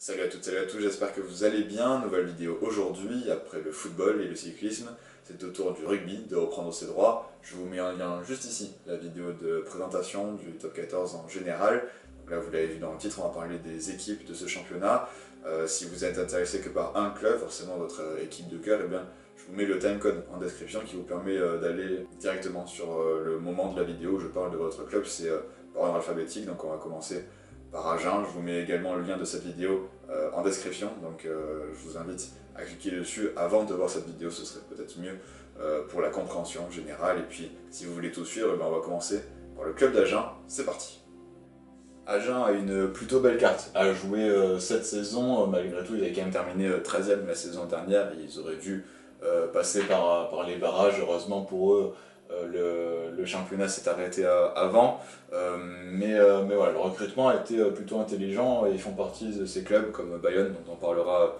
Salut à toutes, salut à tous, j'espère que vous allez bien. Nouvelle vidéo aujourd'hui, après le football et le cyclisme, c'est au tour du rugby de reprendre ses droits. Je vous mets un lien juste ici, la vidéo de présentation du top 14 en général. Donc là vous l'avez vu dans le titre, on va parler des équipes de ce championnat. Si vous êtes intéressé que par un club, forcément votre équipe de cœur, eh bien, je vous mets le timecode en description qui vous permet d'aller directement sur le moment de la vidéo où je parle de votre club. C'est par ordre alphabétique, donc on va commencer par Agen. Je vous mets également le lien de cette vidéo en description, donc je vous invite à cliquer dessus avant de voir cette vidéo, ce serait peut-être mieux pour la compréhension générale. Et puis si vous voulez tout suivre, on va commencer par le club d'Agen, c'est parti. Agen a une plutôt belle carte à jouer cette saison, malgré tout ils avaient quand même terminé 13e la saison dernière, ils auraient dû passer par les barrages, heureusement pour eux. Le championnat s'est arrêté avant, mais voilà, le recrutement a été plutôt intelligent et ils font partie de ces clubs comme Bayonne, dont on parlera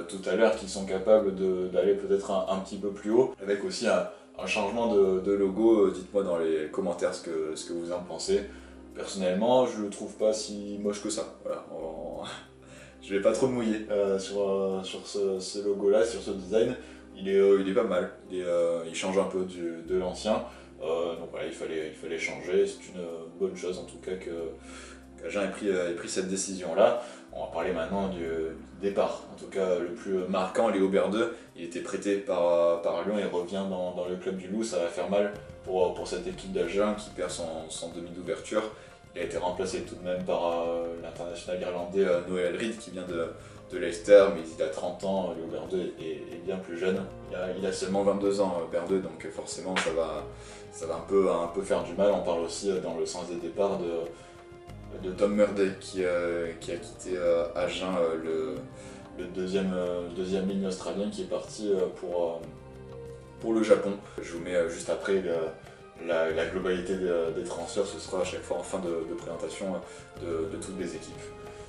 tout à l'heure, qui sont capables d'aller peut-être un petit peu plus haut, avec aussi un changement de logo. Dites-moi dans les commentaires ce que vous en pensez. Personnellement, je le trouve pas si moche que ça. Voilà, je vais pas trop mouiller sur ce logo-là, sur ce design. Il est pas mal, il change un peu de l'ancien, donc voilà, il fallait changer. C'est une bonne chose en tout cas qu'Agen ait pris cette décision-là. On va parler maintenant du départ, en tout cas le plus marquant, Léo Berdeux. Il était prêté par Lyon et revient dans le club du Loup. Ça va faire mal pour cette équipe d'Agen qui perd son demi d'ouverture. Il a été remplacé tout de même par l'international irlandais Noël Reid qui vient de Leicester, mais il a 30 ans, Léo Berdeux est bien plus jeune. Il a seulement 22 ans, Berdeux, donc forcément ça va un peu faire du mal. On parle aussi dans le sens des départs de Tom Murday qui a quitté Agen, le deuxième ligne australien qui est parti pour le Japon. Je vous mets juste après la globalité des transferts, ce sera à chaque fois en fin de présentation de toutes les équipes.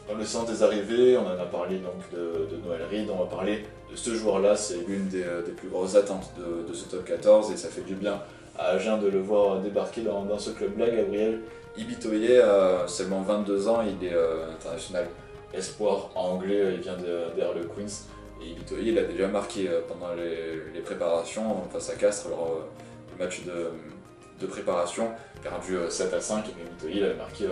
Dans le sens des arrivées, on en a parlé donc de Noël Reid, on va parler de ce joueur-là, c'est l'une des plus grosses attentes de ce top 14 et ça fait du bien à Agen de le voir débarquer dans ce club-là. Gabriel Ibitoye a seulement 22 ans, il est international espoir anglais, il vient des Harlequins. Et Ibitoye, il a déjà marqué pendant les préparations face à Castres, lors du match de préparation, perdu 7-5, et Ibitoye il a marqué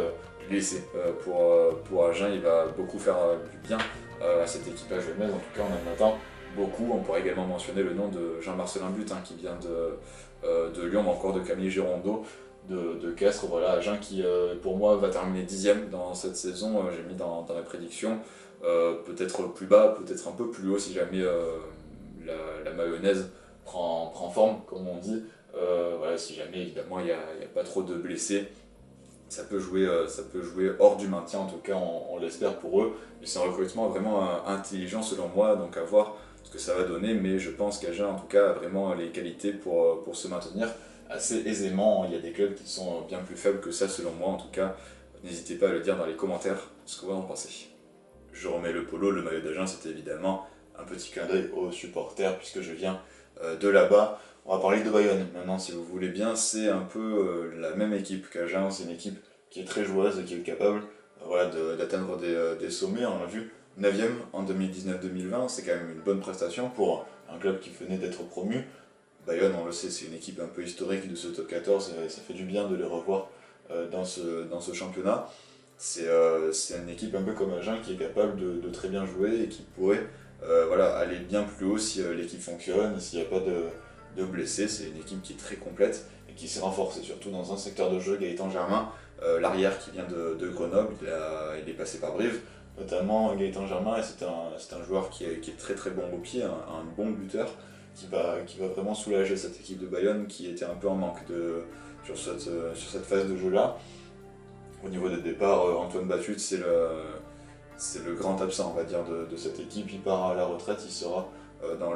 l'essai pour Agen. Il va beaucoup faire du bien à cette équipe agennaise, en tout cas on en attend beaucoup. On pourrait également mentionner le nom de Jean-Marcelin Butin qui vient de Lyon, mais encore de Camille Girondeau de Castres. Voilà, Agen qui pour moi va terminer 10e dans cette saison, j'ai mis dans la prédiction, peut-être plus bas, peut-être un peu plus haut si jamais la mayonnaise prend forme comme on dit. Voilà, si jamais évidemment il n'y a pas trop de blessés, ça peut jouer hors du maintien, en tout cas on l'espère pour eux. Mais c'est un recrutement vraiment intelligent selon moi, donc à voir ce que ça va donner, mais je pense qu'Agen en tout cas a vraiment les qualités pour se maintenir assez aisément. Il y a des clubs qui sont bien plus faibles que ça selon moi, en tout cas n'hésitez pas à le dire dans les commentaires ce que vous en pensez. Je remets le polo, le maillot d'Agen, c'était évidemment un petit clin d'œil aux supporters puisque je viens de là-bas. On va parler de Bayonne maintenant si vous voulez bien, c'est un peu la même équipe qu'Agen, c'est une équipe qui est très joueuse et qui est capable voilà, d'atteindre des sommets. On l'a vu 9e en 2019-2020, c'est quand même une bonne prestation pour un club qui venait d'être promu. Bayonne, on le sait, c'est une équipe un peu historique de ce top 14 et ça fait du bien de les revoir dans ce championnat. C'est une équipe un peu comme Agen qui est capable de très bien jouer et qui pourrait voilà, aller bien plus haut si l'équipe fonctionne, s'il n'y a pas de blessés. C'est une équipe qui est très complète et qui s'est renforcée, surtout dans un secteur de jeu. Gaëtan Germain, l'arrière qui vient de Grenoble, il est passé par Brive, notamment Gaëtan Germain, et c'est un joueur qui est très très bon au pied, un bon buteur, qui va vraiment soulager cette équipe de Bayonne qui était un peu en manque sur cette phase de jeu-là. Au niveau des départs, Antoine Batut, c'est le grand absent, on va dire, de cette équipe. Il part à la retraite, il sera dans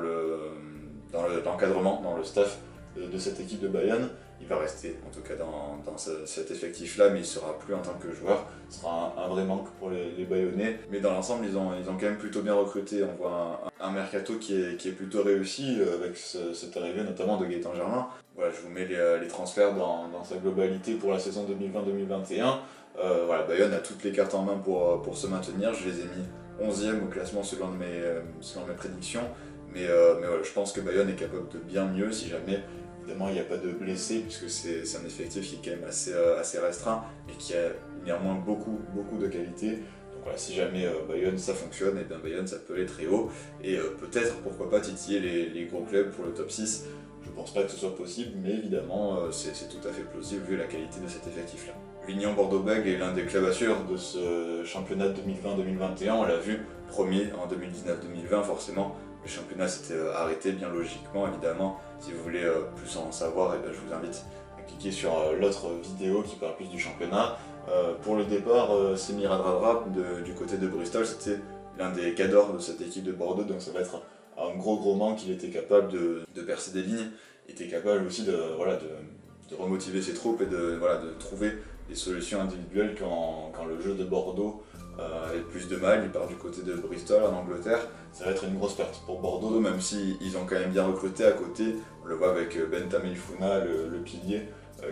l'encadrement, dans le staff de cette équipe de Bayonne. Il va rester en tout cas dans cet effectif-là, mais il ne sera plus en tant que joueur. Ce sera un vrai manque pour les Bayonnais. Mais dans l'ensemble, ils ont quand même plutôt bien recruté. On voit un mercato qui est plutôt réussi, avec cette arrivée notamment de Gaëtan Germain. Voilà, je vous mets les transferts dans sa globalité pour la saison 2020-2021. Voilà, Bayonne a toutes les cartes en main pour se maintenir. Je les ai mis 11e au classement selon mes prédictions. Mais voilà, je pense que Bayonne est capable de bien mieux si jamais, évidemment, il n'y a pas de blessés, puisque c'est un effectif qui est quand même assez restreint et qui a néanmoins beaucoup de qualité. Donc voilà, si jamais Bayonne ça fonctionne, et bien Bayonne ça peut aller très haut et peut-être pourquoi pas titiller les gros clubs pour le top 6. Je pense pas que ce soit possible, mais évidemment c'est tout à fait plausible vu la qualité de cet effectif-là. L'Union Bordeaux-Bègles est l'un des clubs à suivre de ce championnat 2020-2021, on l'a vu, premier en 2019-2020 forcément. Le championnat s'était arrêté bien logiquement évidemment. Si vous voulez plus en savoir, je vous invite à cliquer sur l'autre vidéo qui parle plus du championnat. Pour le départ, Semir Radradra du côté de Bristol, c'était l'un des cadors de cette équipe de Bordeaux, donc ça va être un gros manque. Il était capable de percer des lignes, il était capable aussi de remotiver ses troupes et de trouver des solutions individuelles quand le jeu de Bordeaux avait plus de mal. Il part du côté de Bristol en Angleterre, ça va être une grosse perte pour Bordeaux, même s'ils ont quand même bien recruté à côté. On le voit avec Ben Tameifuna, le pilier,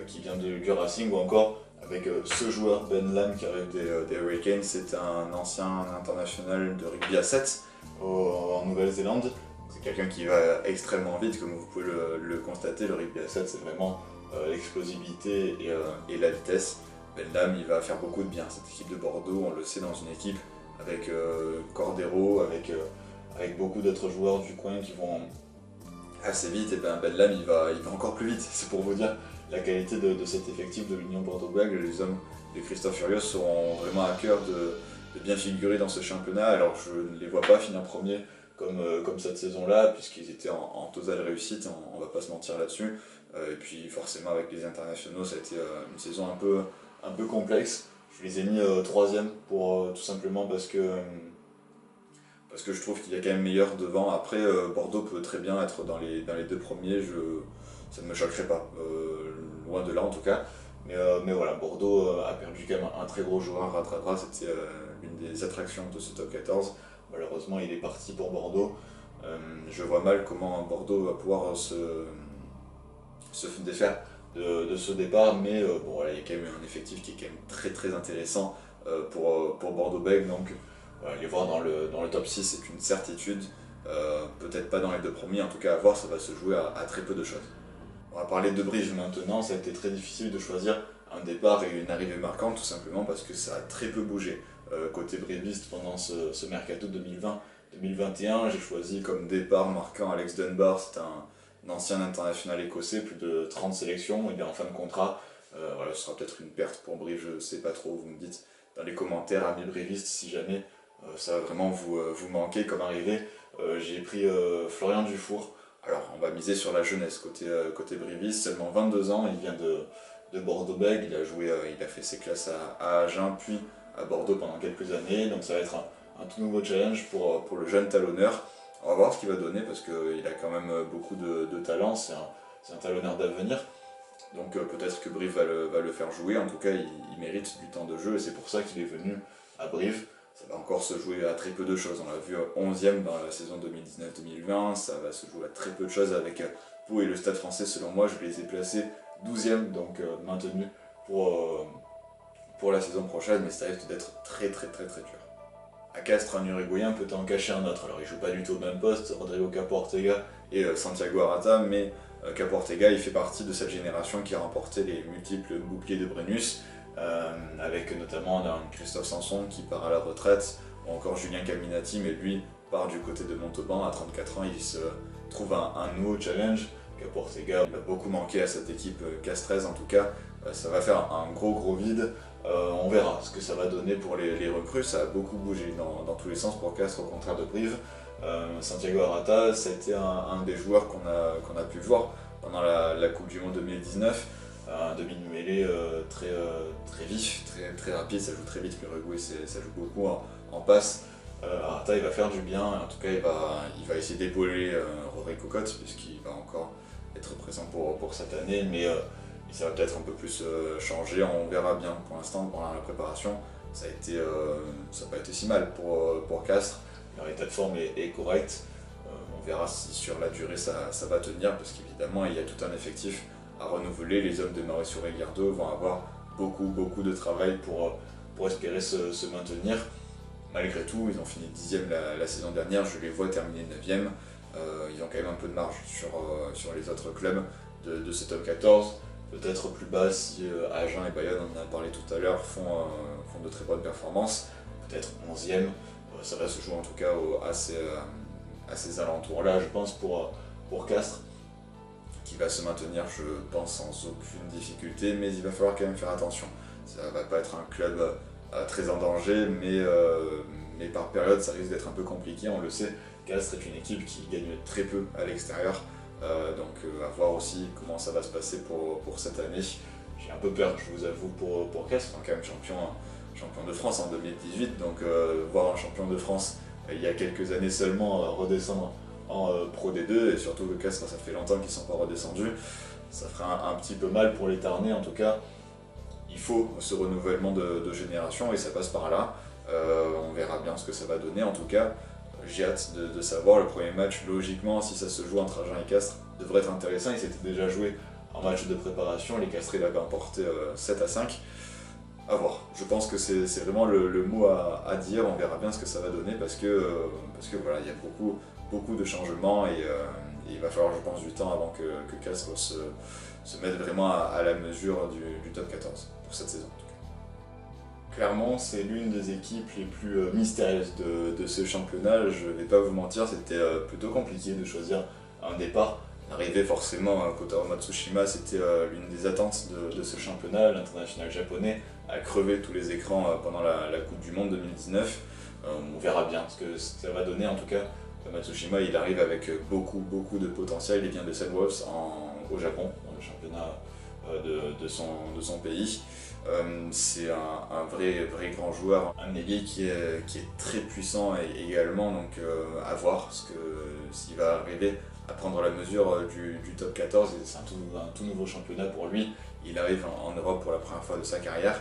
qui vient du Racing, ou encore avec ce joueur Ben Lam qui arrive des Hurricanes. C'est un ancien international de rugby à 7 en Nouvelle-Zélande. C'est quelqu'un qui va extrêmement vite, comme vous pouvez le constater. Le rugby à 7, c'est vraiment l'explosivité et la vitesse. Ben Lam, il va faire beaucoup de bien. Cette équipe de Bordeaux, on le sait, dans une équipe avec Cordero, avec beaucoup d'autres joueurs du coin qui vont assez vite. Et Ben Lam, il va encore plus vite. C'est pour vous dire la qualité de cet effectif de l'Union Bordeaux-Bègles. Les hommes de Christophe Furios auront vraiment à cœur de bien figurer dans ce championnat. Alors je ne les vois pas finir premier comme cette saison-là, puisqu'ils étaient en totale réussite, on va pas se mentir là-dessus. Et puis forcément avec les internationaux, ça a été une saison un peu complexe. Je les ai mis 3e tout simplement parce que je trouve qu'il y a quand même meilleur devant. Après, Bordeaux peut très bien être dans les 2 premiers, ça ne me choquerait pas, loin de là en tout cas. Mais voilà, Bordeaux a perdu quand même un très gros joueur, Radradra, c'était l'une des attractions de ce top 14. Malheureusement, il est parti pour Bordeaux. Je vois mal comment Bordeaux va pouvoir se défaire de ce départ, mais bon, voilà, il y a quand même un effectif qui est quand même très intéressant pour Bordeaux-Bègles. Donc voilà, les voir dans le top 6, c'est une certitude. Peut-être pas dans les 2 premiers, en tout cas à voir, ça va se jouer à très peu de choses. On va parler de Brive maintenant. Ça a été très difficile de choisir un départ et une arrivée marquante, tout simplement parce que ça a très peu bougé côté briviste pendant ce mercato 2020-2021. J'ai choisi comme départ marquant Alex Dunbar. C'est un ancien international écossais, plus de 30 sélections, il est en fin de contrat. Voilà, ce sera peut-être une perte pour Brive, je ne sais pas trop, vous me dites dans les commentaires, amis brivistes, si jamais ça va vraiment vous manquer comme arrivée. J'ai pris Florian Dufour. Alors on va miser sur la jeunesse côté briviste, seulement 22 ans, il vient de Bordeaux-Bègles, il a fait ses classes à Agen puis à Bordeaux pendant quelques années, donc ça va être un tout nouveau challenge pour le jeune talonneur. On va voir ce qu'il va donner parce qu'il a quand même beaucoup de talent, c'est un talonneur d'avenir. Donc peut-être que Brive va le faire jouer, en tout cas il mérite du temps de jeu et c'est pour ça qu'il est venu à Brive. Ça va encore se jouer à très peu de choses, on l'a vu 11e dans la saison 2019-2020, ça va se jouer à très peu de choses avec Pau et le Stade Français. Selon moi, je les ai placés 12e, donc maintenus pour la saison prochaine, mais ça risque d'être très dur. À Castres, un Uruguayen peut en cacher un autre. Alors il joue pas du tout au même poste, Rodrigo Capo Ortega et Santiago Arata, mais Capo Ortega il fait partie de cette génération qui a remporté les multiples boucliers de Brennus, avec notamment Christophe Sanson qui part à la retraite, ou encore Julien Caminati, mais lui part du côté de Montauban. À 34 ans, il se trouve un nouveau challenge. Capo Ortega il va beaucoup manquer à cette équipe castraise, en tout cas ça va faire un gros vide. On verra ce que ça va donner pour les recrues. Ça a beaucoup bougé dans tous les sens pour Castres, au contraire de Brive. Santiago Arata, ça a été un des joueurs qu'on a pu voir pendant la Coupe du Monde 2019. Un demi-mêlée très vif, très rapide, ça joue très vite. L'Uruguay, ça joue beaucoup en passe. Arata, il va faire du bien. En tout cas, il va essayer d'épauler Rory Cocotte, puisqu'il va encore être présent pour cette année. Mais ça va peut-être un peu plus changer, on verra bien. Pour l'instant, pendant la préparation, ça n'a pas été si mal pour Castres. Leur état de forme est correct. On verra si sur la durée ça va tenir, parce qu'évidemment il y a tout un effectif à renouveler. Les hommes de Mauricio Reguardo vont avoir beaucoup de travail pour espérer se maintenir. Malgré tout, ils ont fini 10e la saison dernière, je les vois terminer 9e. Ils ont quand même un peu de marge sur les autres clubs de ce top 14. Peut-être plus bas si Agen et Bayonne, on en a parlé tout à l'heure, font de très bonnes performances. Peut-être 11e. Ça va se jouer en tout cas à ces alentours-là, je pense, pour Castres, qui va se maintenir, je pense, sans aucune difficulté, mais il va falloir quand même faire attention. Ça va pas être un club très en danger, mais par période, ça risque d'être un peu compliqué, on le sait. Castres est une équipe qui gagne très peu à l'extérieur, donc à voir aussi comment ça va se passer pour cette année. J'ai un peu peur, je vous avoue, pour Castres, quand même champion de France en 2018, donc voir un champion de France il y a quelques années seulement redescendre en Pro D2, et surtout que Castres, ça fait longtemps qu'ils ne sont pas redescendus, ça ferait un petit peu mal pour les Tarnais. En tout cas, il faut ce renouvellement de génération et ça passe par là. On verra bien ce que ça va donner. En tout cas, j'ai hâte de savoir. Le premier match, logiquement, si ça se joue entre Agen et Castres, devrait être intéressant. Il s'était déjà joué en match de préparation, les Castrés l'avaient emporté 7-5. À voir. Je pense que c'est vraiment le mot à dire. On verra bien ce que ça va donner parce que voilà, il y a beaucoup de changements et il va falloir, je pense, du temps avant que Castres se mette vraiment à la mesure du top 14 pour cette saison. En tout cas. Clairement, c'est l'une des équipes les plus mystérieuses de ce championnat. Je ne vais pas vous mentir, c'était plutôt compliqué de choisir un départ. L'arrivée forcément à Kotaro Matsushima, c'était l'une des attentes de ce championnat. L'international japonais a crevé tous les écrans pendant la Coupe du Monde 2019. On verra bien ce que ça va donner. En tout cas, Matsushima, il arrive avec beaucoup de potentiel. Il vient de Sunwolves au Japon, dans le championnat de son pays. C'est un vrai grand joueur, un ailier qui est très puissant également, donc à voir s'il va arriver à prendre la mesure du top 14. C'est un tout nouveau championnat pour lui. Il arrive en Europe pour la première fois de sa carrière.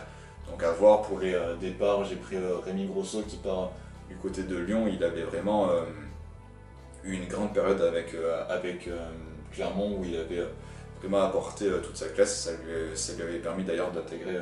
Donc à voir pour les départs. J'ai pris Rémi Grosso qui part du côté de Lyon. Il avait vraiment eu une grande période avec Clermont où il avait vraiment apporté toute sa classe. Ça lui avait permis d'ailleurs d'intégrer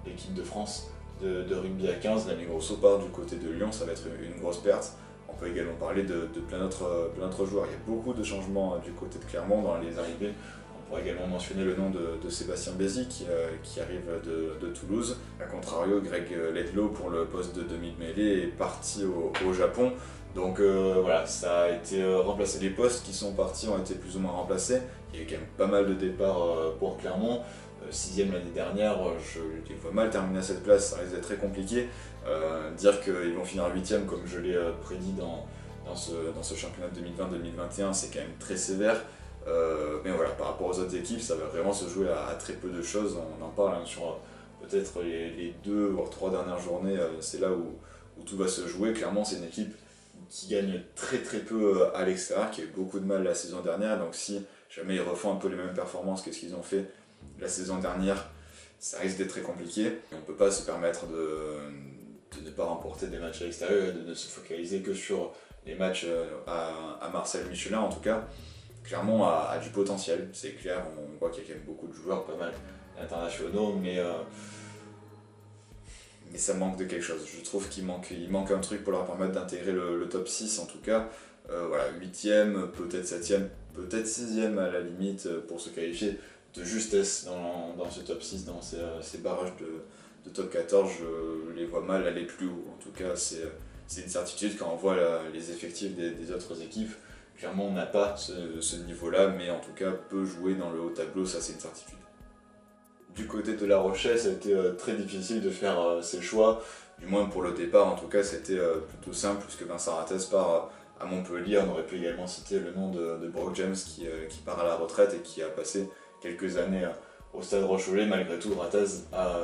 l'équipe de France de rugby à 15. Rémi Grosso part du côté de Lyon. Ça va être une grosse perte. On peut également parler de plein d'autres joueurs. Il y a beaucoup de changements du côté de Clermont dans les arrivées. On pourrait également mentionner le nom de Sébastien Bézi qui arrive de Toulouse. A contrario, Greg Ledlow pour le poste de demi-mêlée est parti au Japon. Donc voilà, ça a été remplacé. Les postes qui sont partis ont été plus ou moins remplacés. Il y a eu quand même pas mal de départs pour Clermont. 6e l'année dernière, je les vois mal terminer à cette place, ça risque d'être très compliqué. Dire qu'ils vont finir 8e comme je l'ai prédit dans ce championnat 2020-2021, c'est quand même très sévère. Mais voilà, par rapport aux autres équipes, ça va vraiment se jouer à très peu de choses. On en parle sur peut-être les 2 voire 3 dernières journées, c'est là où tout va se jouer. Clairement, c'est une équipe qui gagne très peu à l'extérieur, qui a eu beaucoup de mal la saison dernière. Donc si jamais ils refont un peu les mêmes performances que ce qu'ils ont fait la saison dernière, ça risque d'être très compliqué. On ne peut pas se permettre de ne pas remporter des matchs à l'extérieur et de ne se focaliser que sur les matchs à Marcel Michelin. En tout cas, Clermont a du potentiel, c'est clair. On voit qu'il y a quand même beaucoup de joueurs, pas mal internationaux, mais ça manque de quelque chose. Je trouve qu'il manque un truc pour leur permettre d'intégrer le top 6 en tout cas. Voilà, 8e, peut-être 7e, peut-être 6e à la limite pour se qualifier de justesse dans ce top 6, dans ces barrages de top 14. Je les vois mal aller plus haut. En tout cas, c'est une certitude quand on voit les effectifs des autres équipes. Clairement, on n'a pas ce niveau-là, mais en tout cas, peut jouer dans le haut tableau, ça c'est une certitude. Du côté de La Rochelle, ça a été très difficile de faire ses choix, du moins pour le départ. En tout cas, c'était plutôt simple, puisque Vincent Rattez part à Montpellier. On aurait pu également citer le nom de Brock James qui part à la retraite et qui a passé quelques années au Stade Rochelet. Malgré tout, Rattez a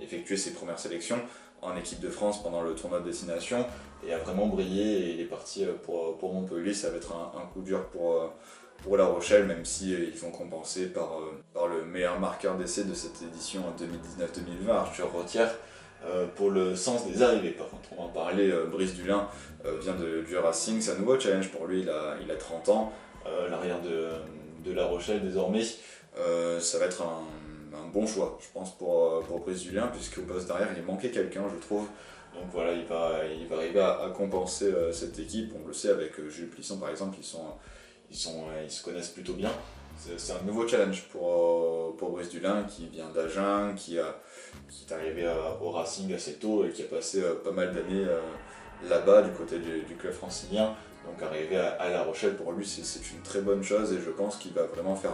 effectué ses premières sélections en équipe de France pendant le tournoi de destination et a vraiment brillé, et il est parti pour Montpellier. Ça va être un coup dur pour La Rochelle, même si ils vont compenser par le meilleur marqueur d'essai de cette édition 2019-2020, Arthur Rothière, pour le sens des arrivées. Par contre, on va en parler, Brice Dulin vient du Racing, c'est un nouveau challenge pour lui, il a 30 ans, l'arrière de La Rochelle désormais. Ça va être un bon choix, je pense, pour Brice Dulin, puisqu'au poste derrière, il manquait quelqu'un, je trouve. Donc voilà, il va arriver à compenser cette équipe. On le sait avec Jules Plisson par exemple, ils se connaissent plutôt bien. C'est un nouveau challenge pour Brice Dulin qui vient d'Agen, qui est arrivé au Racing assez tôt et qui a passé pas mal d'années là-bas du côté du club francilien. Donc arriver à La Rochelle pour lui c'est une très bonne chose et je pense qu'il va vraiment faire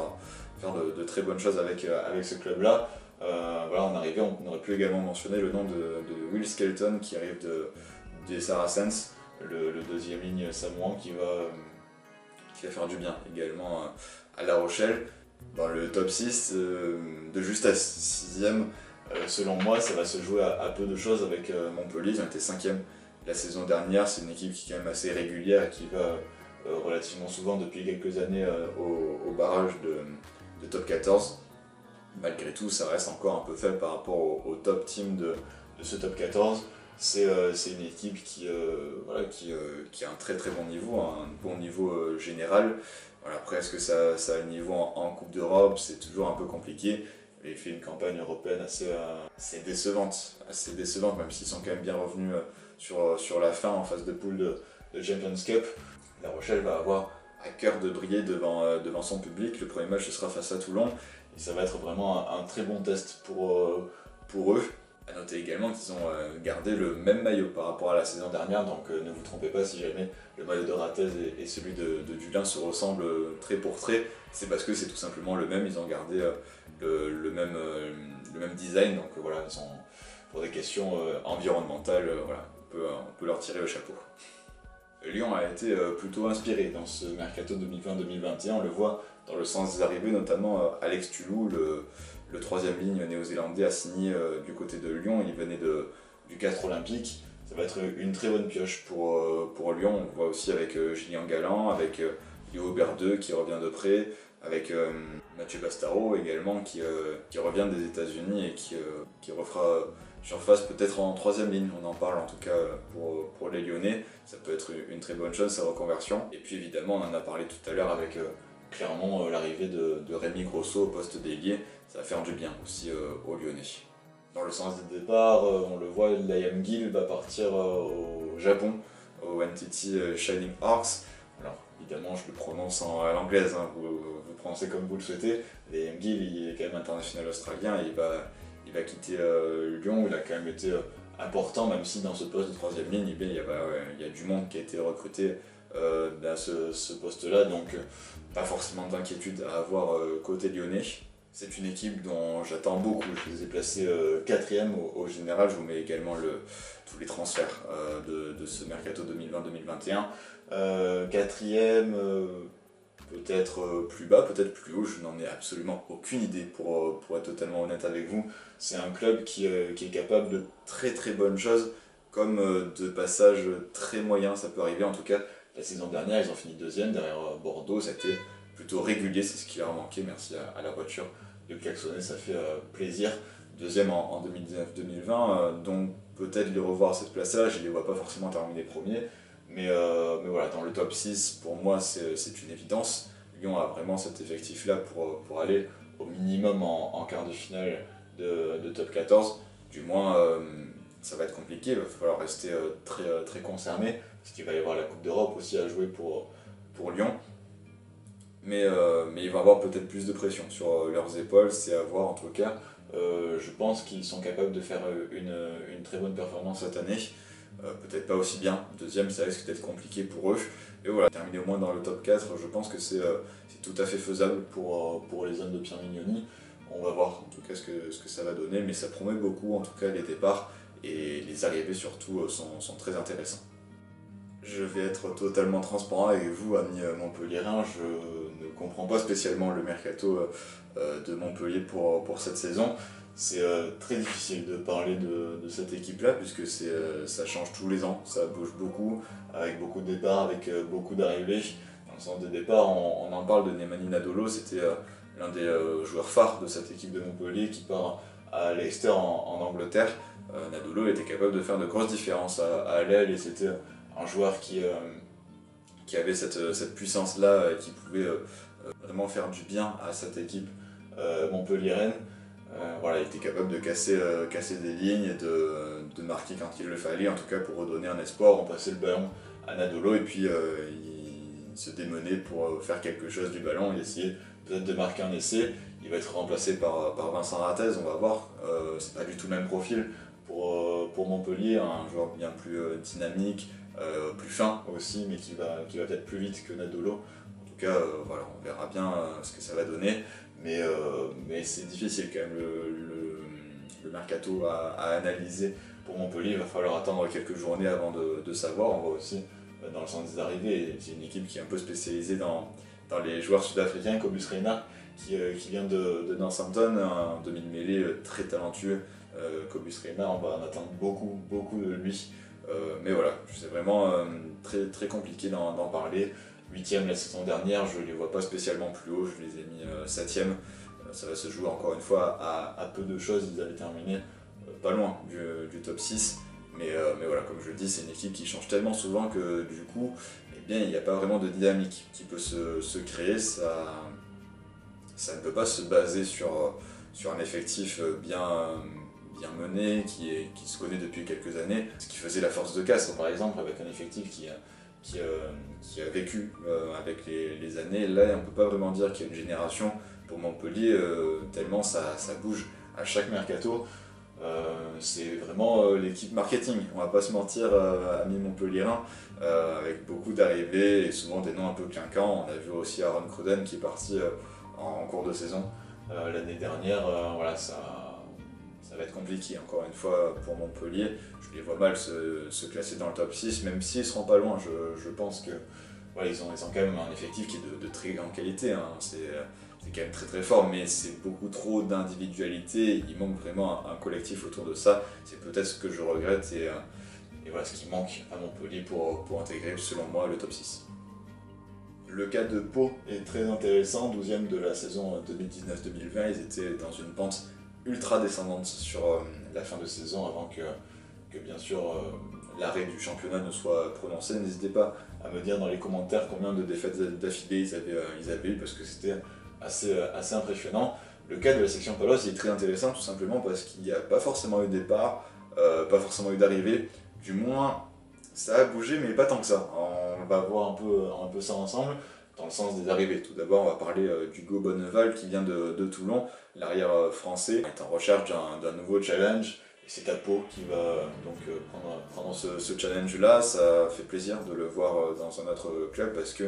de très bonnes choses avec ce club-là. Voilà, on aurait pu également mentionner le nom de Will Skelton qui arrive des Saracens, le deuxième ligne samoan qui va faire du bien également à La Rochelle. Dans le top 6, de juste à 6ème, selon moi, ça va se jouer à peu de choses avec Montpellier. Ils ont été 5ème la saison dernière. C'est une équipe qui est quand même assez régulière et qui va relativement souvent depuis quelques années au barrage de top 14. Malgré tout, ça reste encore un peu faible par rapport au top team de ce top 14. C'est une équipe qui a un très très bon niveau, un bon niveau général. Voilà, après, est-ce que ça a le niveau en Coupe d'Europe? C'est toujours un peu compliqué. Il fait une campagne européenne assez décevante, même s'ils sont quand même bien revenus sur la fin en phase de poule de Champions Cup. La Rochelle va avoir à cœur de briller devant son public. Le premier match ce sera face à Toulon. Et ça va être vraiment un très bon test pour eux. A noter également qu'ils ont gardé le même maillot par rapport à la saison dernière, donc ne vous trompez pas si jamais le maillot de Ratez et celui de Dulin se ressemblent trait pour trait, c'est parce que c'est tout simplement le même, ils ont gardé le même design, donc voilà, pour des questions environnementales, voilà, on peut leur tirer le chapeau. Lyon a été plutôt inspiré dans ce mercato 2020-2021, on le voit dans le sens des arrivées, notamment Alex Tulou, le troisième ligne néo-zélandais a signé du côté de Lyon, il venait du Castres Olympique. Ça va être une très bonne pioche pour Lyon. On voit aussi avec Julien Galland, avec Léo Berdeux qui revient de près, avec Mathieu Bastaro également qui revient des États-Unis et qui refera surface peut-être en troisième ligne. On en parle en tout cas pour les Lyonnais. Ça peut être une très bonne chose, sa reconversion. Et puis évidemment, on en a parlé tout à l'heure avec clairement l'arrivée de Rémi Grosso au poste d'ailier. Ça va faire du bien aussi aux Lyonnais. Dans le sens des départs, on le voit, Liam Gill va partir au Japon, au NTT Shining Hawks. Alors évidemment, je le prononce à l'anglaise, hein, vous prononcez comme vous le souhaitez. Liam Gill, il est quand même international australien et il va quitter Lyon. Il a quand même été important, même si dans ce poste de troisième ligne, il y a du monde qui a été recruté dans ce poste-là, donc pas forcément d'inquiétude à avoir côté lyonnais. C'est une équipe dont j'attends beaucoup, je les ai placés 4ème au général, je vous mets également tous les transferts de ce mercato 2020-2021. 4ème, peut-être plus bas, peut-être plus haut, je n'en ai absolument aucune idée pour être totalement honnête avec vous. C'est un club qui est capable de très très bonnes choses, comme de passages très moyens, ça peut arriver. En tout cas, la saison dernière, ils ont fini 2ème derrière Bordeaux, ça a été plutôt régulier, c'est ce qui leur manquait, merci à la voiture de klaxonner, ça fait plaisir. 2ème en 2019-2020, donc peut-être les revoir à cette place-là, je ne les vois pas forcément terminer premier, mais voilà, dans le top 6, pour moi, c'est une évidence. Lyon a vraiment cet effectif-là pour aller au minimum en quart de finale de top 14. Du moins, ça va être compliqué, il va falloir rester très concerné, parce qu'il va y avoir la Coupe d'Europe aussi à jouer pour Lyon. Mais il va y avoir peut-être plus de pression sur leurs épaules, c'est à voir en tout cas. Je pense qu'ils sont capables de faire une très bonne performance cette année. Peut-être pas aussi bien, 2ème ça risque d'être compliqué pour eux. Et voilà, terminer au moins dans le top 4, je pense que c'est tout à fait faisable pour les hommes de Pierre Mignoni. On va voir en tout cas ce que ça va donner, mais ça promet beaucoup en tout cas les départs et les arrivées surtout sont très intéressants. Je vais être totalement transparent avec vous, amis montpelliérains, je ne comprends pas spécialement le mercato de Montpellier pour cette saison. C'est très difficile de parler de cette équipe-là, puisque ça change tous les ans, ça bouge beaucoup, avec beaucoup de départs, avec beaucoup d'arrivées. Dans le sens des départs, on en parle de Nemanja Nadolo, c'était l'un des joueurs phares de cette équipe de Montpellier qui part à Leicester en Angleterre. Nadolo était capable de faire de grosses différences à l'aile et c'était un joueur qui avait cette puissance-là, qui pouvait vraiment faire du bien à cette équipe montpelliéraine. Voilà, il était capable de casser des lignes et de marquer quand il le fallait, en tout cas pour redonner un espoir, remplacer le ballon à Nadolo et puis il se démenait pour faire quelque chose du ballon et essayer peut-être de marquer un essai. Il va être remplacé par Vincent Ratez, on va voir. C'est pas du tout le même profil pour Montpellier, un joueur bien plus dynamique, plus fin aussi, mais qui va peut-être plus vite que Nadolo. En tout cas, voilà, on verra bien ce que ça va donner. Mais c'est difficile quand même le mercato à analyser pour Montpellier. Il va falloir attendre quelques journées avant de savoir. On va aussi dans le sens des arrivées. C'est une équipe qui est un peu spécialisée dans les joueurs sud-africains. Cobus Reina qui vient de Northampton, un demi-mêlée très talentueux. Cobus Reina, on va en attendre beaucoup de lui. Mais voilà, c'est vraiment très, très compliqué d'en parler. 8e la saison dernière, je ne les vois pas spécialement plus haut, je les ai mis 7e. Ça va se jouer encore une fois à peu de choses, ils avaient terminé pas loin du top 6. Mais voilà, comme je le dis, c'est une équipe qui change tellement souvent que du coup, eh bien, il n'y a pas vraiment de dynamique qui peut se créer. Ça ne peut pas se baser sur un effectif bien mené, qui se connaît depuis quelques années. Ce qui faisait la force de Castres, par exemple, avec un effectif qui a vécu avec les années. Là, on ne peut pas vraiment dire qu'il y a une génération pour Montpellier, tellement ça bouge à chaque mercato. C'est vraiment l'équipe marketing, on va pas se mentir, amis montpelliérains, avec beaucoup d'arrivées et souvent des noms un peu clinquants. On a vu aussi Aaron Cruden qui est parti en cours de saison l'année dernière. Voilà, ça va être compliqué encore une fois pour Montpellier. Je les vois mal se classer dans le top 6, même s'ils ne seront pas loin. Je pense que voilà, ils ont quand même un effectif qui est de très grande qualité. Hein. C'est quand même très très fort, mais c'est beaucoup trop d'individualité. Il manque vraiment un collectif autour de ça. C'est peut-être ce que je regrette et voilà ce qui manque à Montpellier pour intégrer, selon moi, le top 6. Le cas de Pau est très intéressant. 12e de la saison 2019-2020, ils étaient dans une pente ultra descendante sur la fin de saison avant que bien sûr l'arrêt du championnat ne soit prononcé. N'hésitez pas à me dire dans les commentaires combien de défaites d'affilée ils avaient eu, parce que c'était assez impressionnant. Le cas de la section paloise est très intéressant tout simplement parce qu'il n'y a pas forcément eu de départ, pas forcément eu d'arrivée, du moins ça a bougé mais pas tant que ça. On va voir un peu ça ensemble dans le sens des arrivées. Tout d'abord on va parler d'Hugo Bonneval qui vient de Toulon, l'arrière français est en recherche d'un nouveau challenge. C'est Pau qui va donc prendre ce challenge-là. Ça fait plaisir de le voir dans un autre club parce que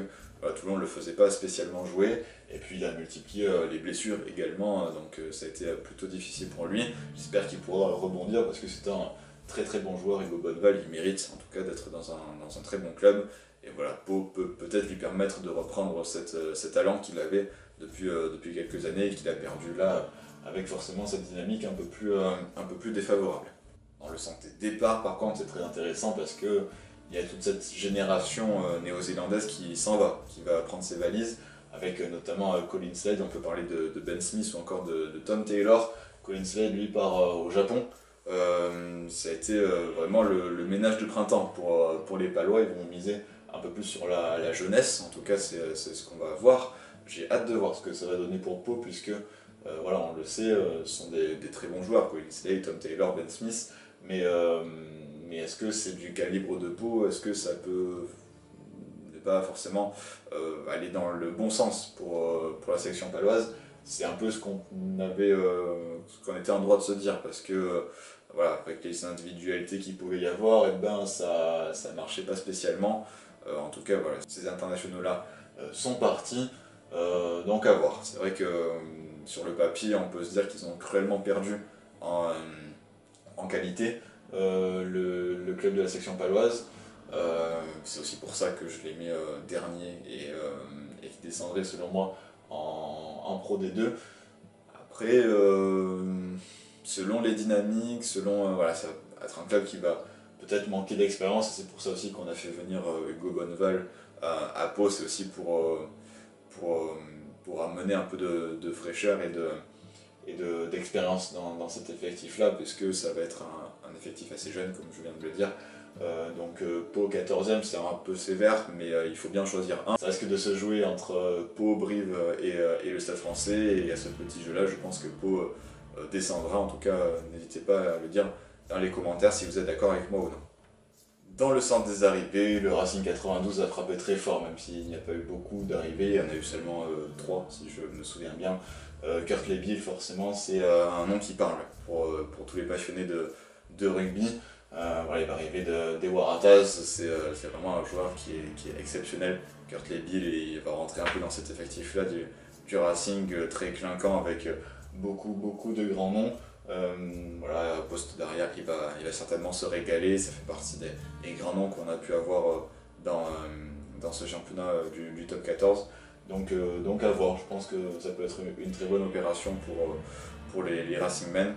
Toulon ne le faisait pas spécialement jouer. Et puis il a multiplié les blessures également, donc ça a été plutôt difficile pour lui. J'espère qu'il pourra rebondir parce que c'est un très très bon joueur, Hugo Bonneval. Il mérite en tout cas d'être dans un très bon club. Et voilà, Pau peut peut-être lui permettre de reprendre cet talent qu'il avait depuis quelques années et qu'il a perdu là, avec forcément cette dynamique un peu plus défavorable. Dans le sens des départs, par contre, c'est très intéressant parce que il y a toute cette génération néo-zélandaise qui s'en va, qui va prendre ses valises, avec notamment Colin Slade. On peut parler de Ben Smith ou encore de Tom Taylor. Colin Slade, lui, part au Japon. Ça a été vraiment le ménage de printemps pour les Palois. Ils vont miser un peu plus sur la jeunesse, en tout cas c'est ce qu'on va voir. J'ai hâte de voir ce que ça va donner pour Pau, puisque voilà, on le sait, ce sont des très bons joueurs, Colin Slade, Tom Taylor, Ben Smith, mais est-ce que c'est du calibre de Pau? Est-ce que ça peut ne pas forcément aller dans le bon sens pour la sélection paloise? C'est un peu ce qu'on était en droit de se dire, parce que voilà, avec les individualités qu'il pouvait y avoir, et ben ça marchait pas spécialement. En tout cas, voilà, ces internationaux-là sont partis, donc à voir. C'est vrai que sur le papier, on peut se dire qu'ils ont cruellement perdu en qualité le club de la section paloise. C'est aussi pour ça que je l'ai mis dernier et qui descendrait selon moi en Pro D2. Après, selon les dynamiques, voilà, ça va être un club qui va peut-être manquer d'expérience, et c'est pour ça aussi qu'on a fait venir Hugo Bonneval à Pau. C'est aussi pour amener un peu de fraîcheur et d'expérience dans cet effectif-là, puisque ça va être un effectif assez jeune, comme je viens de le dire. Donc Pau 14e, c'est un peu sévère, mais il faut bien choisir un. Ça risque de se jouer entre Pau, Brive et le Stade français, et à ce petit jeu-là, je pense que Pau descendra. En tout cas, n'hésitez pas à le dire dans les commentaires si vous êtes d'accord avec moi ou non. Dans le centre des arrivées, le Racing 92 a frappé très fort, même s'il n'y a pas eu beaucoup d'arrivées, il y en a eu seulement 3 si je me souviens bien. Kurt Leibile, forcément, c'est un nom qui parle pour tous les passionnés de rugby. Voilà, il va arriver des Waratahs, c'est vraiment un joueur qui est exceptionnel. Kurt Leibile, il va rentrer un peu dans cet effectif-là du Racing, très clinquant avec beaucoup de grands noms. Voilà, poste d'arrière, il va certainement se régaler, ça fait partie des grands noms qu'on a pu avoir dans ce championnat du top 14. Donc à voir, je pense que ça peut être une très bonne opération pour les Racingmen.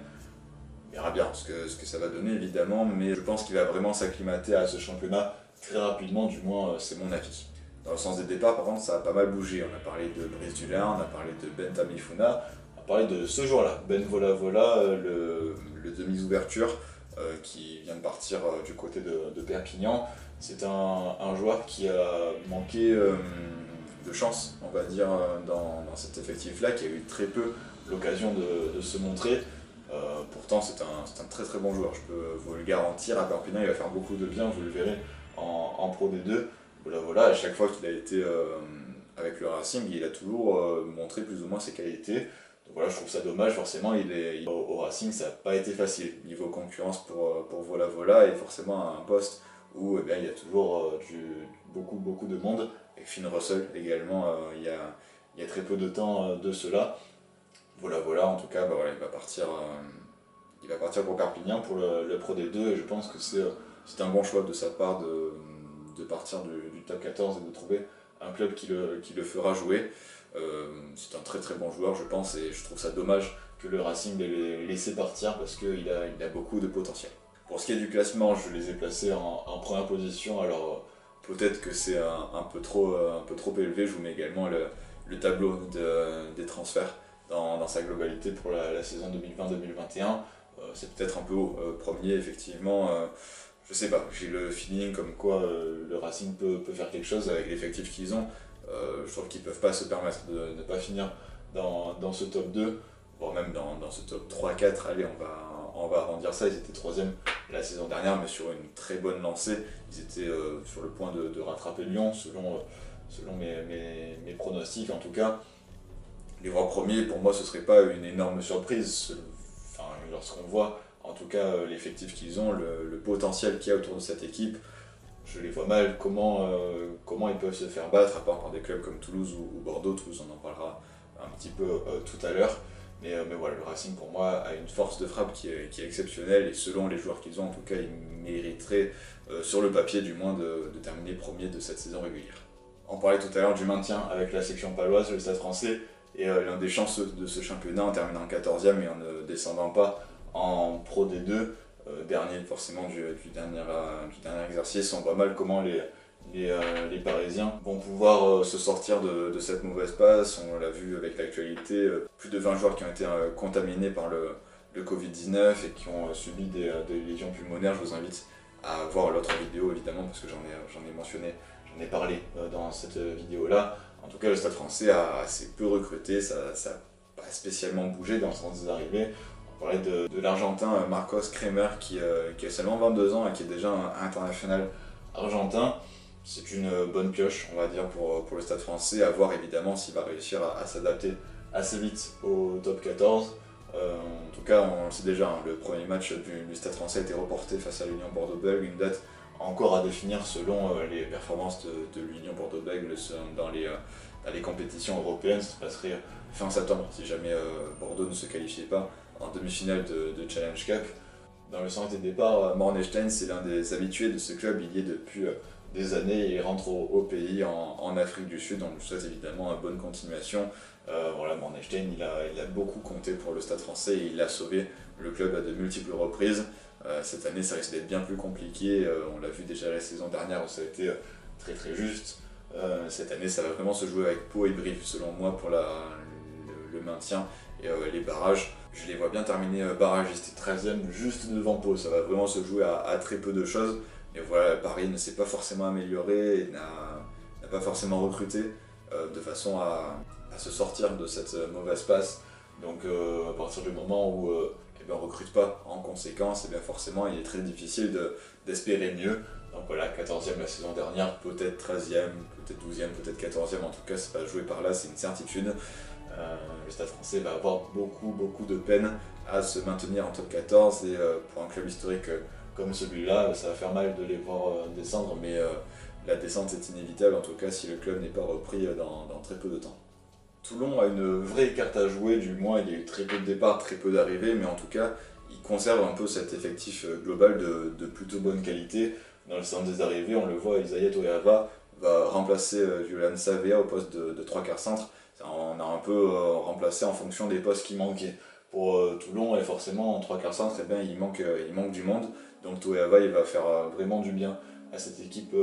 On verra bien ce que ça va donner évidemment, mais je pense qu'il va vraiment s'acclimater à ce championnat très rapidement, du moins c'est mon avis. Dans le sens des départs, par contre, ça a pas mal bougé. On a parlé de Brice Dulin, on a parlé de Ben Tamifuna, on a parlé de ce joueur-là, Ben Volavola, le demi-ouverture qui vient de partir du côté de Perpignan. C'est un joueur qui a manqué de chance, on va dire, dans cet effectif-là, qui a eu très peu l'occasion de se montrer. Pourtant, c'est un très bon joueur, je peux vous le garantir. À Perpignan, il va faire beaucoup de bien, vous le verrez en Pro D2. Voilà, à chaque fois qu'il a été avec le Racing, il a toujours montré plus ou moins ses qualités. Donc voilà, je trouve ça dommage, forcément, au Racing, ça n'a pas été facile. Niveau concurrence pour Voilà, et forcément à un poste où il y a toujours beaucoup de monde. Avec Finn Russell également, il y a très peu de temps de cela. Voilà, en tout cas, voilà, il va partir pour Perpignan pour le Pro D2, et je pense que c'est un bon choix de sa part de partir du top 14 et de trouver un club qui le fera jouer. C'est un très bon joueur, je pense, et je trouve ça dommage que le Racing l'ait laissé partir parce qu'il a beaucoup de potentiel. Pour ce qui est du classement, je les ai placés en première position, alors peut-être que c'est un peu trop élevé. Je vous mets également le tableau des transferts dans sa globalité pour la saison 2020-2021. C'est peut-être un peu haut. Premier, effectivement, je sais pas, j'ai le feeling comme quoi le Racing peut faire quelque chose avec l'effectif qu'ils ont. Je trouve qu'ils peuvent pas se permettre de ne pas finir dans ce top 2, voire même dans ce top 3-4. Allez, on va arrondir ça. Ils étaient 3e la saison dernière, mais sur une très bonne lancée. Ils étaient sur le point de rattraper Lyon, selon mes pronostics en tout cas. Les voir premiers, pour moi, ce serait pas une énorme surprise. Enfin, lorsqu'on voit en tout cas l'effectif qu'ils ont, le potentiel qu'il y a autour de cette équipe, je les vois mal comment ils peuvent se faire battre, à part par des clubs comme Toulouse ou Bordeaux. Toulouse, on en parlera un petit peu tout à l'heure. Mais voilà, le Racing pour moi a une force de frappe qui est exceptionnelle, et selon les joueurs qu'ils ont, en tout cas, ils mériteraient sur le papier du moins de terminer premier de cette saison régulière. On parlait tout à l'heure du maintien avec la section paloise, le Stade Français est l'un des chanceux de ce championnat en terminant 14e et en ne descendant pas en Pro D2, dernier forcément du dernier exercice. On voit mal comment les Parisiens vont pouvoir se sortir de cette mauvaise passe. On l'a vu avec l'actualité, plus de 20 joueurs qui ont été contaminés par le Covid-19 et qui ont subi des lésions pulmonaires. Je vous invite à voir l'autre vidéo évidemment, parce que j'en ai parlé dans cette vidéo là. En tout cas, le Stade Français a assez peu recruté, ça n'a pas spécialement bougé dans le sens des arrivées. On parlait de l'Argentin Marcos Kremer qui a seulement 22 ans et qui est déjà un international argentin. C'est une bonne pioche, on va dire, pour le Stade Français, à voir évidemment s'il va réussir à s'adapter assez vite au top 14. En tout cas, on le sait déjà, hein, le premier match du Stade Français a été reporté face à l'Union Bordeaux-Bègles, une date encore à définir selon les performances de l'Union Bordeaux-Bègles dans les compétitions européennes. Ça se passerait fin septembre si jamais Bordeaux ne se qualifiait pas en demi-finale de Challenge Cup. Dans le sens des départs, Mornestein, c'est l'un des habitués de ce club. Il y est depuis des années et il rentre au pays en Afrique du Sud. Donc je souhaite évidemment une bonne continuation. Voilà, Mornestein, il a beaucoup compté pour le Stade Français et il a sauvé le club à de multiples reprises. Cette année, ça risque d'être bien plus compliqué. On l'a vu déjà la saison dernière où ça a été très juste. Cette année, ça va vraiment se jouer avec Pau et Brive, selon moi, pour le maintien et les barrages. Je les vois bien terminer barragiste 13e, juste devant Pau. Ça va vraiment se jouer à très peu de choses. Mais voilà, Paris ne s'est pas forcément amélioré et n'a pas forcément recruté de façon à se sortir de cette mauvaise passe. Donc à partir du moment où on ne recrute pas en conséquence, et bien forcément il est très difficile d'espérer mieux. Donc voilà, 14e la saison dernière, peut-être 13e, peut-être 12e, peut-être 14e, en tout cas c'est pas joué par là, c'est une certitude. Le Stade français va avoir beaucoup de peine à se maintenir en top 14 et pour un club historique comme celui-là, ça va faire mal de les voir descendre, mais la descente est inévitable, en tout cas si le club n'est pas repris dans très peu de temps. Toulon a une vraie carte à jouer, du moins il y a eu très peu de départs, très peu d'arrivées, mais en tout cas il conserve un peu cet effectif global de plutôt bonne qualité. Dans le sens des arrivées, on le voit, Isaiah Toyava va remplacer Julian Savea au poste de 3 quarts centre. On a un peu remplacé en fonction des postes qui manquaient. Pour Toulon, et forcément en 3 quarts centre, eh bien, il manque du monde. Donc Toyava il va faire vraiment du bien à cette équipe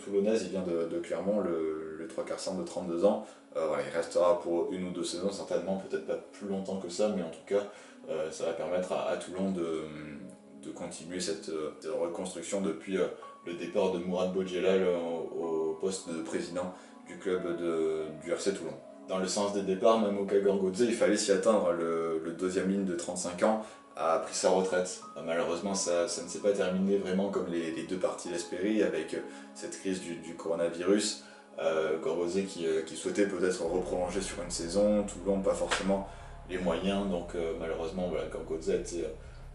toulonnaise. Il vient de Clermont, le 3 quarts centre de 32 ans. Voilà, il restera pour une ou deux saisons, certainement, peut-être pas plus longtemps que ça, mais en tout cas, ça va permettre à Toulon de continuer cette reconstruction depuis le départ de Mourad Bodjelal au poste de président du club du RC Toulon. Dans le sens des départs, même Oka Gorgodze, il fallait s'y attendre. Le deuxième ligne de 35 ans a pris sa retraite. Malheureusement, ça ne s'est pas terminé vraiment comme les deux parties l'espéraient, avec cette crise du coronavirus. Gorgodze qui souhaitait peut-être reprolonger sur une saison, Toulon pas forcément les moyens, donc malheureusement voilà, Gorgodze a été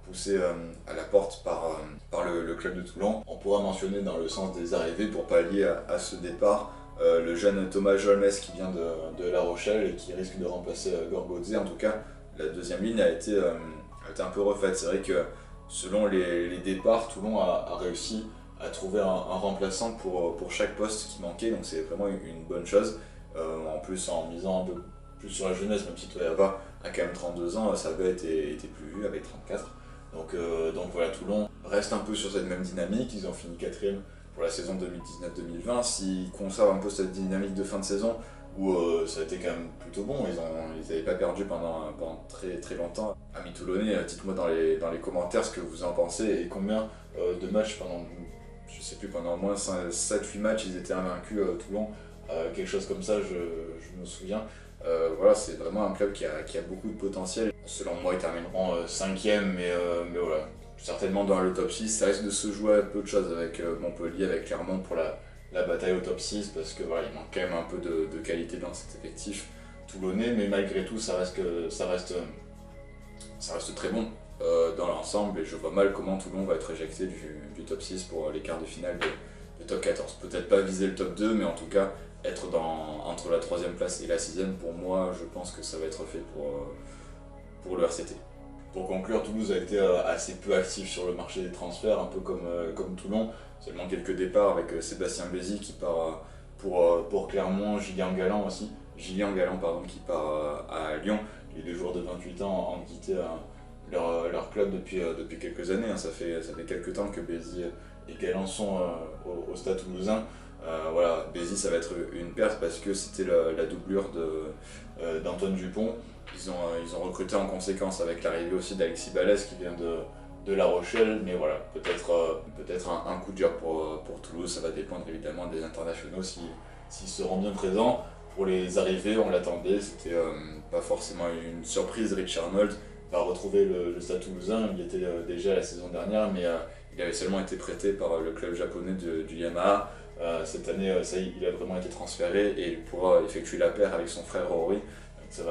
poussé à la porte par le club de Toulon. On pourra mentionner dans le sens des arrivées, pour pallier à ce départ, le jeune Thomas Jolmes qui vient de La Rochelle et qui risque de remplacer Gorgodze. En tout cas, la deuxième ligne a été un peu refaite. C'est vrai que selon les départs, Toulon a réussi à trouver un remplaçant pour chaque poste qui manquait, donc c'est vraiment une bonne chose. En plus, en misant un peu plus sur la jeunesse, même si Toyava a quand même 32 ans, ça avait été plus vu avec 34. Donc voilà, Toulon reste un peu sur cette même dynamique. Ils ont fini 4ème pour la saison 2019-2020. S'ils conservent un peu cette dynamique de fin de saison, où ça a été quand même plutôt bon, ils n'avaient pas perdu pendant très longtemps. Amis toulonnais, dites-moi dans les commentaires ce que vous en pensez et combien de matchs je sais plus, pendant au moins 7-8 matchs ils étaient invaincus Toulon, quelque chose comme ça, je me souviens. Voilà, c'est vraiment un club qui a beaucoup de potentiel. Selon moi, ils termineront 5ème, mais voilà, certainement dans le top 6. Ça risque de se jouer à peu de choses avec Montpellier, avec Clermont pour la bataille au top 6, parce que voilà, il manque quand même un peu de qualité dans cet effectif toulonnais, mais malgré tout, ça reste très bon dans l'ensemble, et je vois mal comment Toulon va être éjecté du top 6 pour les quarts de finale de top 14. Peut-être pas viser le top 2, mais en tout cas être entre la 3ème place et la 6ème, pour moi, je pense que ça va être fait pour le RCT. Pour conclure, Toulouse a été assez peu actif sur le marché des transferts, un peu comme Toulon. Seulement quelques départs avec Sébastien Bézi qui part pour Clermont, Julien Galland pardon, qui part à Lyon. Les deux joueurs de 28 ans ont quitté leur club depuis quelques années. Ça fait quelques temps que Bézi et Galland sont au Stade Toulousain. Voilà, Bézi ça va être une perte parce que c'était la doublure d'Antoine Dupont. Ils ont recruté en conséquence avec l'arrivée aussi d'Alexis Balès qui vient de La Rochelle, mais voilà, peut-être un coup dur pour Toulouse. Ça va dépendre évidemment des internationaux s'ils seront bien présents. Pour les arrivées, on l'attendait, c'était pas forcément une surprise. Rich Arnold va retrouver le Stade Toulousain. Il était déjà la saison dernière, mais il avait seulement été prêté par le club japonais du Yamaha. Cette année, il a vraiment été transféré et il pourra effectuer la paire avec son frère Rory. Donc ça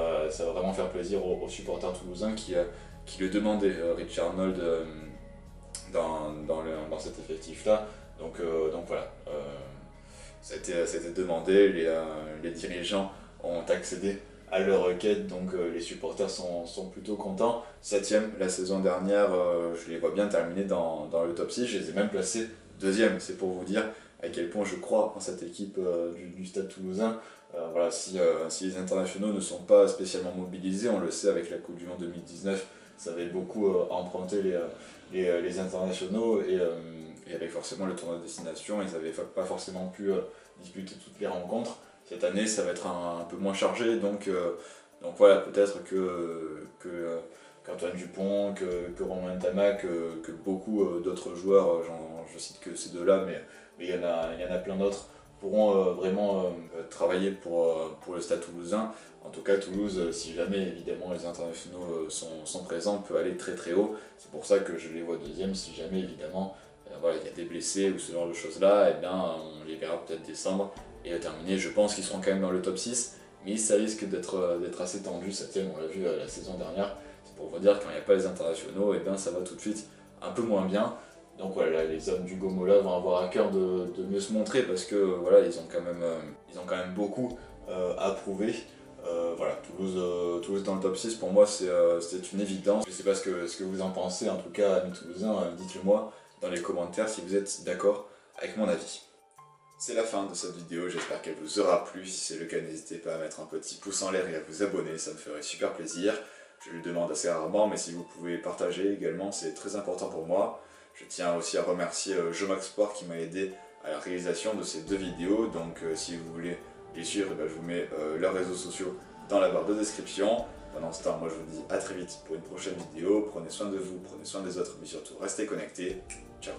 va vraiment faire plaisir aux supporters toulousains qui le demandaient, Rich Arnold, dans cet effectif-là. Donc voilà, ça a été demandé, les dirigeants ont accédé à leur requête, donc les supporters sont plutôt contents. 7ème la saison dernière, je les vois bien terminer dans le top 6, je les ai même placés 2ème, c'est pour vous dire à quel point je crois en cette équipe du Stade Toulousain. Voilà, si les internationaux ne sont pas spécialement mobilisés, on le sait avec la Coupe du Monde 2019, ça avait beaucoup emprunté les internationaux et avec forcément le tournoi de destination, ils n'avaient pas forcément pu disputer toutes les rencontres. Cette année, ça va être un peu moins chargé, donc voilà, peut-être qu'Antoine Dupont, que Romain Tama, que beaucoup d'autres joueurs, je cite que ces deux-là, mais il y en a plein d'autres, pourront vraiment travailler pour le Stade Toulousain. En tout cas, Toulouse, si jamais évidemment les internationaux sont présents, peut aller très très haut. C'est pour ça que je les vois deuxième. Si jamais évidemment voilà, il y a des blessés ou ce genre de choses-là, eh bien, on les verra peut-être descendre et terminer. Je pense qu'ils seront quand même dans le top 6, mais ça risque d'être assez tendu. 7ème, on l'a vu la saison dernière. C'est pour vous dire, quand il n'y a pas les internationaux, eh bien, ça va tout de suite un peu moins bien. Donc voilà, les hommes du Gomola vont avoir à cœur de mieux se montrer parce que voilà, ils ont quand même beaucoup à prouver. Voilà, Toulouse dans le top 6, pour moi, c'est une évidence. Je ne sais pas ce que vous en pensez, en tout cas, amis toulousains, dites-le moi dans les commentaires si vous êtes d'accord avec mon avis. C'est la fin de cette vidéo, j'espère qu'elle vous aura plu. Si c'est le cas, n'hésitez pas à mettre un petit pouce en l'air et à vous abonner, ça me ferait super plaisir. Je le demande assez rarement, mais si vous pouvez partager également, c'est très important pour moi. Je tiens aussi à remercier Jomax Sport qui m'a aidé à la réalisation de ces 2 vidéos. Donc si vous voulez les suivre, je vous mets leurs réseaux sociaux dans la barre de description. Pendant ce temps, moi je vous dis à très vite pour une prochaine vidéo. Prenez soin de vous, prenez soin des autres, mais surtout restez connectés. Ciao.